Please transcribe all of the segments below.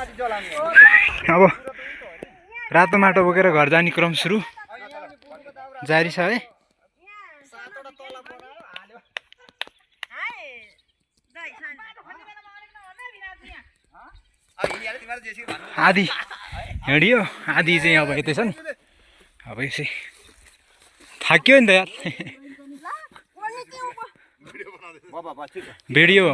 अब रातो माटो बोकेर घर जाने क्रम सुरु जारी छ है। आधी हिँडियो आधी चाहिँ अब यतै छन्। अब यसै थाक्यो नि त यार भिडियो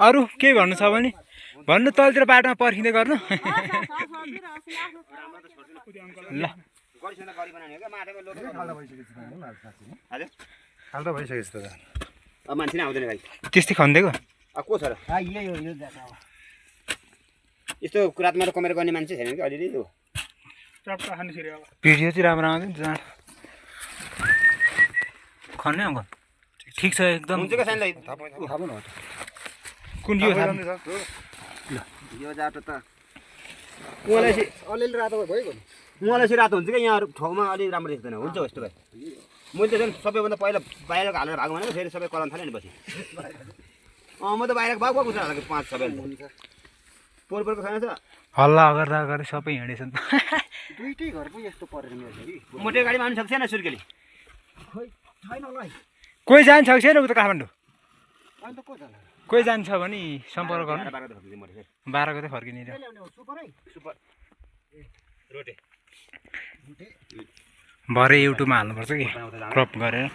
अरू केही भन्नु छ भने भन्नु तलतिर बाटोमा पर्खिँदै गर्नु ल त्यस्तै खन्देको को छ र यस्तो रातमा कमेर गर्ने मान्छे छैन कि अलिअलि भिडियो चाहिँ राम्रो आउँदैन जाँड खन्ने अङ्कल ठिक छ एकदम कुन यो यो जाटो त अलिअलि रातो भइगयो मलाई चाहिँ रातो हुन्छ क्या यहाँ ठाउँमा अलिक राम्रो देख्दैन हुन्छ यस्तो भए मैले त झन् सबैभन्दा पहिला बाहिरको हालेर भएको भनेको फेरि सबै कराउन थाल्यो नि पछि म त बाहिरको भएको कुछ हालेको 5 सबै पोरको छैन त हल्ला गर्दा गर्दै सबै हिँडेछन् दुईटै घर पो यस्तो परेर मेरो मोटे गाडीमा आउनु सक्छ न सुर्केली खोइ छैन होला कोही जान्छ कि छैन उता काठमाडौँ कोही जान्छ भने सम्पर्क गर्नु 12 गते फर्किने भरे युट्युबमा हाल्नुपर्छ कि क्रप गरेर